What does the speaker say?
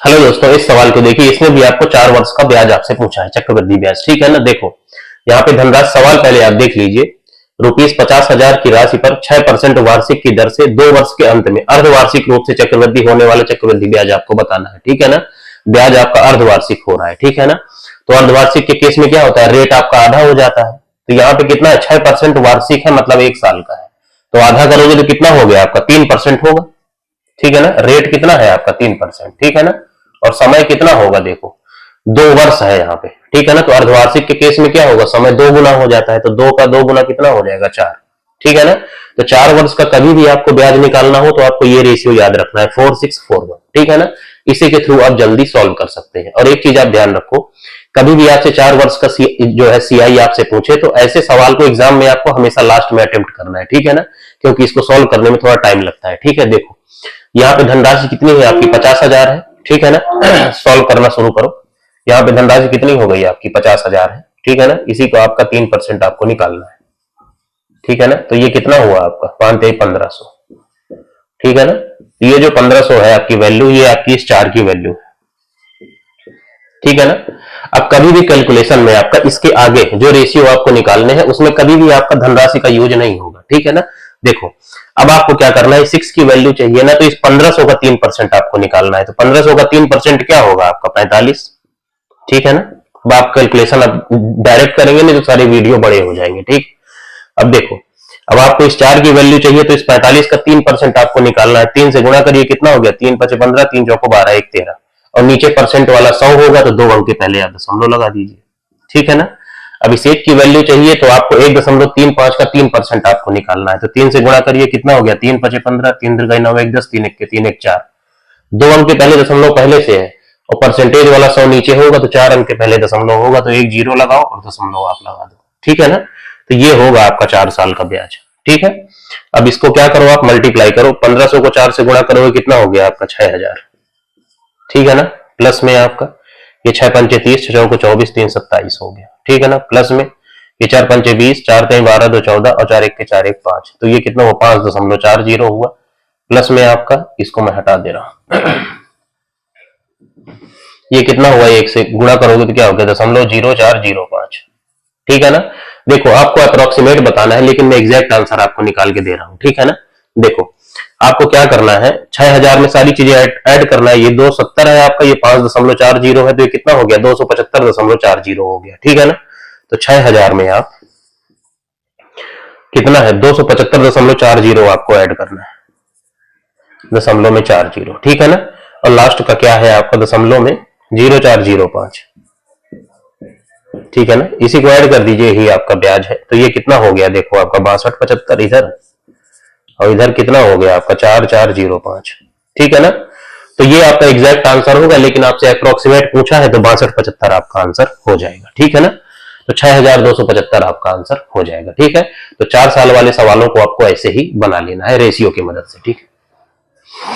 Hello दोस्तों, इस सवाल को देखिए। इसमें भी आपको 4 वर्ष का ब्याज आपसे पूछा है, चक्रवृद्धि ब्याज। ठीक है ना। देखो यहाँ पे धनराशि सवाल पहले आप देख लीजिए। ₹50,000 की राशि पर 6% वार्षिक की दर से 2 वर्ष के अंत में अर्धवार्षिक रूप से चक्रवृद्धि होने वाला चक्रवृद्धि ब्याज आपको बताना है। ठीक है ना। ब्याज आपका अर्धवार्षिक हो रहा है। ठीक है ना। तो अर्धवार्षिक के केस में क्या होता है, रेट आपका आधा हो जाता है। तो यहाँ पे कितना है, 6% वार्षिक है, मतलब 1 साल का है। तो आधा करोगे तो कितना हो गया आपका, 3% होगा। ठीक है ना। रेट कितना है आपका, 3%। ठीक है ना। और समय कितना होगा, देखो 2 वर्ष है यहाँ पे। ठीक है ना। तो अर्धवार्षिक के केस में क्या होगा, समय 2 गुना हो जाता है। तो 2 का 2 गुना कितना हो जाएगा, 4। ठीक है ना। तो 4 वर्ष का कभी भी आपको ब्याज निकालना हो तो आपको ये रेशियो याद रखना है, 4641। ठीक है ना। इसी के थ्रू आप जल्दी सॉल्व कर सकते हैं। और एक चीज आप ध्यान रखो, कभी भी आपसे 4 वर्ष का जो है सीआई आपसे पूछे तो ऐसे सवाल को एग्जाम में आपको हमेशा लास्ट में अटेम्प्ट करना है। ठीक है ना। क्योंकि इसको सॉल्व करने में थोड़ा टाइम लगता है। ठीक है। देखो यहाँ पे धनराशि कितनी है आपकी, 50,000 है। ठीक है ना। सॉल्व करना शुरू करो। यहाँ पे धनराशि कितनी हो गई आपकी, 50,000 है। ठीक है ना। इसी को आपका 3% आपको निकालना है। ठीक है ना। तो ये कितना हुआ आपका, 1500। ठीक है ना। ये जो 1500 है आपकी वैल्यू, ये आपकी इस 4 की वैल्यू है। ठीक है ना। अब कभी भी कैलकुलेशन में आपका इसके आगे जो रेशियो आपको निकालने हैं उसमें कभी भी आपका धनराशि का यूज नहीं होगा। ठीक है ना। देखो अब आपको क्या करना है, 6 की वैल्यू चाहिए ना, तो इस 1500 का 3% आपको निकालना है। तो 1500 का 3% क्या होगा आपका, 45। ठीक है ना। अब आप कैलकुलेशन अब डायरेक्ट करेंगे नहीं तो सारे वीडियो बड़े हो जाएंगे। ठीक। अब देखो अब आपको इस 4 की वैल्यू चाहिए तो इस 45 का 3% आपको निकालना है। 3 से गुणा करिए, कितना हो गया, 3 × 5 = 15, 3 × 4 = 12, 1 × 13। और नीचे परसेंट वाला 100 होगा तो 2 अंक के पहले आप दशमलव लगा दीजिए। ठीक है ना। अब इस 1 की वैल्यू चाहिए तो आपको 1.35 का 3% आपको निकालना है। तो 3 से गुणा करिए, कितना हो गया, 3 × 5 = 15, 3 × 9 = 1 × 10, 3 × 1 = 3, 1 × 4। 2 अंक के पहले दशमलव पहले से है और परसेंटेज वाला 100 नीचे होगा तो 4 अंक के पहले दशमलव होगा तो एक 0 लगाओ और दशमलव आप लगा दो। ठीक है ना। तो ये होगा आपका 4 साल का ब्याज। ठीक है। अब इसको क्या करो, आप मल्टीप्लाई करो। 1500 को 4 से गुणा करोगे, कितना हो गया आपका, 6000। ठीक है ना। प्लस में आपका ये 6 × 5 = 30, 6 × 4 = 24, 3 × 7 = 27 हो गया। ठीक है ना। प्लस में ये 4 × 5 = 20, 4 × 3 = 12, 2 = 14 और 4 × 1 = 4, 1 = 5। तो ये कितना हुआ, 5.40 हुआ। प्लस में आपका, इसको मैं हटा दे रहा हूं, ये कितना हुआ, 1 से गुणा करोगे तो क्या हो गया, 0.0405। ठीक है ना। देखो आपको अप्रोक्सीमेट बताना है लेकिन मैं एग्जैक्ट आंसर आपको निकाल के दे रहा हूं। ठीक है ना। देखो आपको क्या करना है, 6000 में सारी चीजें ऐड करना है। ये 270 है आपका, ये 5.40 है, तो ये कितना हो गया, 275.40 हो गया। ठीक है ना। तो 6000 में आप कितना है, 275.40 आपको ऐड करना है, दशमलव में 40। ठीक है ना। और लास्ट का क्या है आपका, दशमलव में 0405। ठीक है ना। इसी को ऐड कर दीजिए, ही आपका ब्याज है। तो ये कितना हो गया, देखो आपका 6275 इधर और इधर कितना हो गया आपका, 4405। ठीक है ना। तो ये आपका एग्जैक्ट आंसर होगा लेकिन आपसे अप्रोक्सीमेट पूछा है तो 6275 आपका आंसर हो जाएगा। ठीक है ना। तो 6275 आपका आंसर हो जाएगा। ठीक है। तो 4 साल वाले सवालों को आपको ऐसे ही बना लेना है रेशियो की मदद से। ठीक है।